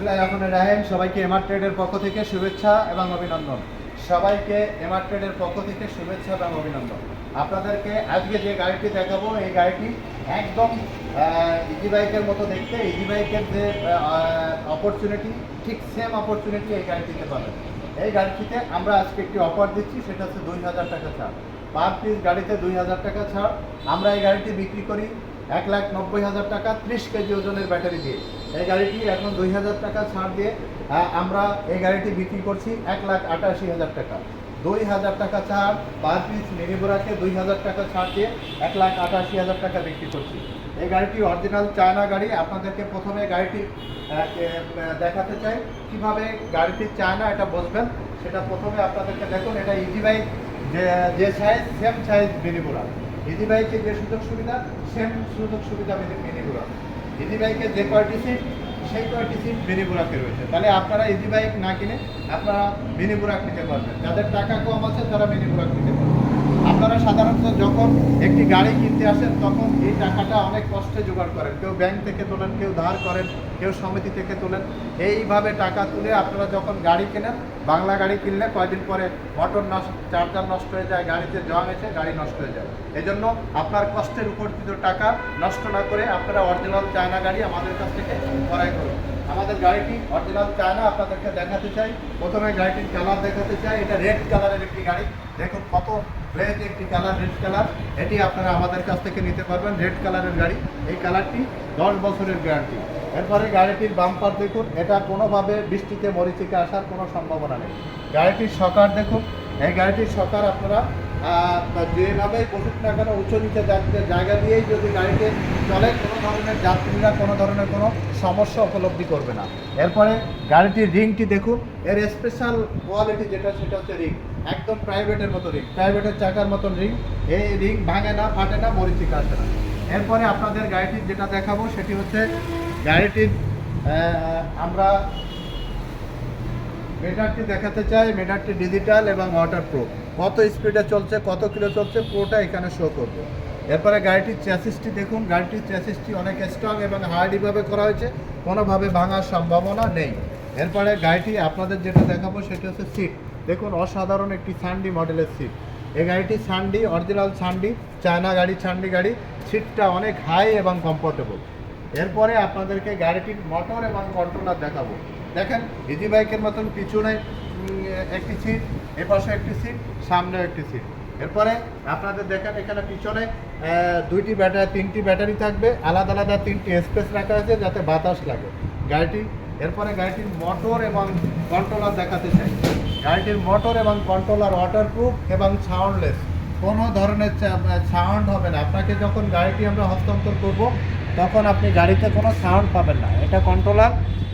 বিসমিল্লাহির রহমানির রহিম। সবাইকে এমআর ট্রেডের পক্ষ থেকে শুভেচ্ছা এবং অভিনন্দন। সবাইকে এমআর ট্রেডের পক্ষ থেকে শুভেচ্ছা এবং অভিনন্দন। আপনাদেরকে আজকে যে গাড়িটি দেখাবো, এই গাড়িটি একদম ইজি বাইকের মতো দেখতে। ইজি বাইকের যে অপরচুনিটি, ঠিক সেম অপরচুনিটি এই গাড়িটিতে পাবেন। এই গাড়িটিতে আমরা আজকে একটি অফার দিচ্ছি, সেটা হচ্ছে 2000 টাকা ছাড়। পার পিস গাড়িতে 2000 টাকা ছাড়। আমরা এই গাড়িটি বিক্রি করি 1,90,000 টাকা 30 কেজি ওজনের ব্যাটারি দিয়ে। এই গাড়িটি এখন 2000 টাকা ছাড় দিয়ে আমরা এই গাড়িটি বিক্রি করছি 1,88,000 টাকা। 2000 টাকা ছাড় পার পিস মিনি বোরাকে 2000 টাকা ছাড় দিয়ে 1,88,000 টাকা বিক্রি করছি। এই গাড়িটি অরিজিনাল চায়না গাড়ি। আপনাদেরকে প্রথমে গাড়িটি দেখাতে চাই, কিভাবে গাড়িটি চায়না এটা বুঝবেন সেটা প্রথমে আপনাদেরকে দেখুন। এটা ইজি বাইক, যে সাইজ সেম সাইজ মিনি বোরা। ইজি বাইকে যে সুযোগ সুবিধা সেম সুযোগ সুবিধা মিনি বোরা। ইজি বাইকে যে কয়টি সিট সেই কয়টি সিট মিনি বুরাকে রয়েছে। তাহলে আপনারা ইজি বাইক না কিনে আপনারা মিনি বুরাক নিতে পারবেন। যাদের টাকা কম আছে তারা মিনি বুরাক নিতে পারবেন। আপনারা সাধারণত যখন একটি গাড়ি কিনতে আসেন তখন এই টাকাটা অনেক কষ্টে জোগাড় করেন। কেউ ব্যাংক থেকে তোলেন, কেউ ধার করেন, কেউ সমিতি থেকে তোলেন। এইভাবে টাকা তুলে আপনারা যখন গাড়ি কেনেন, বাংলা গাড়ি কিনলে কয়দিন পরে মোটর চার্জার নষ্ট হয়ে যায়, গাড়িতে জং এসে গাড়ি নষ্ট হয়ে যায়। এজন্য আপনার কষ্টের উপর্জিত টাকা নষ্ট না করে আপনারা অরিজিনাল চায়না গাড়ি আমাদের কাছ থেকে ক্রয় করুন। আমাদের গাড়িটি অরিজিনাল চায়না আপনাদেরকে দেখাতে চাই। প্রথমে গাড়িটির কালার দেখাতে চাই। এটা রেড কালারের একটি গাড়ি। দেখুন কত ফ্রেশ একটি কালার, রেড কালার। এটি আপনারা আমাদের কাছ থেকে নিতে পারবেন। রেড কালারের গাড়ি, এই কালারটি 10 বছরের গ্যারান্টি। এরপরে গাড়িটির বাম্পার দেখুন, এটা কোনোভাবে বৃষ্টিতে মরিচিকা আসার কোনো সম্ভাবনা নেই। গাড়িটির সকার দেখুন, এই গাড়িটির সকার আপনারা যেভাবেই বসুক না কেন উঁচু নিচে জায়গা দিয়েই যদি গাড়িতে চলে, কোনো ধরনের যাত্রীরা কোনো ধরনের কোনো সমস্যা উপলব্ধি করবে না। এরপরে গাড়িটির রিংটি দেখুন, এর স্পেশাল কোয়ালিটি যেটা সেটা হচ্ছে রিং, একদম প্রাইভেটের মতো রিং, প্রাইভেটের চাকার মতন রিং। এই রিং ভাঙে না, ফাটে না, মরিচিকা আসে না। এরপরে আপনাদের গাড়িটির যেটা দেখাবো সেটি হচ্ছে গাড়িটির আমরা মিটারটি দেখাতে চাই। মিটারটি ডিজিটাল এবং ওয়াটারপ্রুফ। কত স্পিডে চলছে, কত কিলো চলছে পুরোটা এখানে শো করবে। এরপরে গাড়িটির চ্যাসিসটি দেখুন, গাড়িটির চ্যাসিসটি অনেক স্ট্রং এবং হার্ডিভাবে করা হয়েছে, কোনোভাবে ভাঙার সম্ভাবনা নেই। এরপরে গাড়িটি আপনাদের যেটা দেখাবো সেটি হচ্ছে সিট। দেখুন অসাধারণ একটি সান্ডি মডেলের সিট। এই গাড়িটি সান্ডি, অরিজিনাল সান্ডি, চায়না গাড়ি, সান্ডি গাড়ি। সিটটা অনেক হাই এবং কমফোর্টেবল। এরপরে আপনাদেরকে গাড়িটির মোটর এবং কন্ট্রোলার দেখাবো। দেখেন ইজি বাইকের মতন পিছনে একটি সিট, এপাশে একটি সিট, সামনেও একটি সিট। এরপরে আপনাদের দেখেন এখানে পিছনে তিনটি ব্যাটারি থাকবে, আলাদা আলাদা তিনটি স্পেস রাখা আছে যাতে বাতাস লাগে গাড়িটি। এরপরে গাড়িটির মোটর এবং কন্ট্রোলার দেখাতে চাই। গাড়িটির মোটর এবং কন্ট্রোলার ওয়াটারপ্রুফ এবং সাউন্ডলেস, কোনো ধরনের সাউন্ড হবে না। আপনাকে যখন গাড়িটি আমরা হস্তান্তর করব তখন আপনি গাড়িতে কোনো সাউন্ড পাবেন না। এটা কন্ট্রোলার,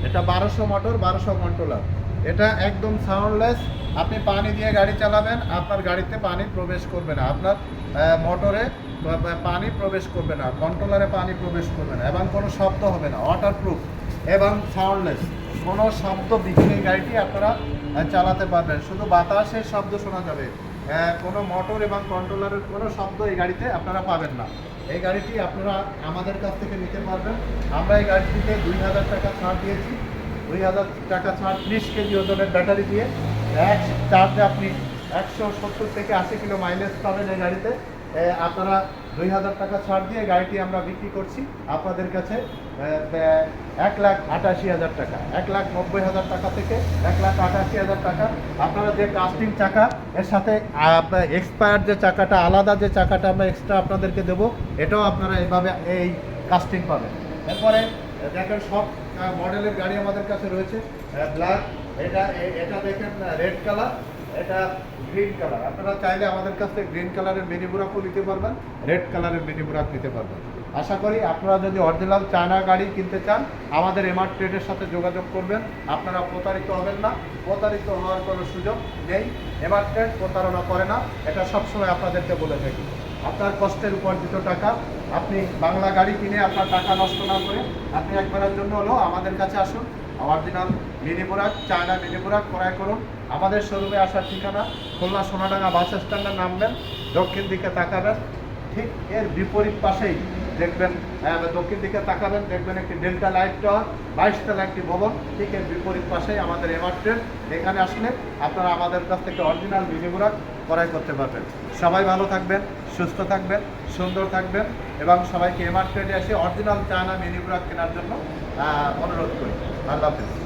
এটা 1200 মোটর, 1200 কন্ট্রোলার। এটা একদম সাউন্ডলেস। আপনি পানি দিয়ে গাড়ি চালাবেন, আপনার গাড়িতে পানি প্রবেশ করবে না, আপনার মোটরে পানি প্রবেশ করবে না, কন্ট্রোলারে পানি প্রবেশ করবে না এবং কোনো শব্দ হবে না। ওয়াটারপ্রুফ এবং সাউন্ডলেস, কোনো শব্দ বিহীন এই গাড়িটি আপনারা চালাতে পারবেন। শুধু বাতাসের শব্দ শোনা যাবে, কোনো মোটর এবং কন্ট্রোলারের কোনো শব্দ এই গাড়িতে আপনারা পাবেন না। এই গাড়িটি আপনারা আমাদের কাছ থেকে নিতে পারবেন। আমরা এই গাড়িটিতে 2000 টাকা ছাড় দিয়েছি। 2000 টাকা ছাড় 30 কেজি ওজনের ব্যাটারি দিয়ে এক চার্জে আপনি 170 থেকে 80 কিলো মাইলেজ পাবেন এই গাড়িতে। আপনারা 2000 টাকা ছাড় দিয়ে গাড়িটি আমরা বিক্রি করছি আপনাদের কাছে 1,88,000 টাকা। 1,90,000 টাকা থেকে 1,88,000 টাকা। আপনারা যে কাস্টিং চাকা, এর সাথে এক্সপায়ার যে চাকাটা, আলাদা যে চাকাটা আমরা এক্সট্রা আপনাদেরকে দেবো, এটাও আপনারা এইভাবে এই কাস্টিং পাবেন। এরপরে দেখেন সব মডেলের গাড়ি আমাদের কাছে রয়েছে। ব্ল্যাক, এটা দেখেন রেড কালার, এটা গ্রিন কালার। আপনারা চাইলে আমাদের কাছ থেকে গ্রিন কালারের মিনি বুরাকও নিতে পারবেন, রেড কালারের মিনি বুরাক নিতে পারবেন। আশা করি আপনারা যদি অরিজিনাল চায়না গাড়ি কিনতে চান আমাদের এমআর ট্রেডের সাথে যোগাযোগ করবেন। আপনারা প্রতারিত হবেন না, প্রতারিত হওয়ার কোনো সুযোগ নেই। এমআর ট্রেড প্রতারণা করে না, এটা সবসময় আপনাদেরকে বলে থাকি। আপনার কষ্টের উপার্জিত টাকা আপনি বাংলা গাড়ি কিনে আপনার টাকা নষ্ট না করে আপনি একবারের জন্য হলেও আমাদের কাছে আসুন। অরিজিনাল মিনি বুরাক, চায়না মিনি বুরাক ক্রয় করুন। আমাদের শোরুমে আসার ঠিকানা খুলনা সোনাডাঙ্গা বাস স্ট্যান্ডে নামবেন, দক্ষিণ দিকে তাকাবেন, ঠিক এর বিপরীত পাশেই দেখবেন দক্ষিণ দিকে তাকাবেন, দেখবেন একটি ডেল্টা লাইট টাওয়ার, 22 তলা একটি ভবন, ঠিক এর বিপরীত পাশেই আমাদের এমআর ট্রেড। এখানে আসলে আপনারা আমাদের কাছ থেকে অরিজিনাল মিনি বুরাক ক্রয় করতে পারবেন। সবাই ভালো থাকবেন, সুস্থ থাকবেন, সুন্দর থাকবেন এবং সবাইকে এমআর ট্রেডে এসে অরিজিনাল চায়না মিনি বুরাক কেনার জন্য অনুরোধ করি। আল্লাহ হাফেজ।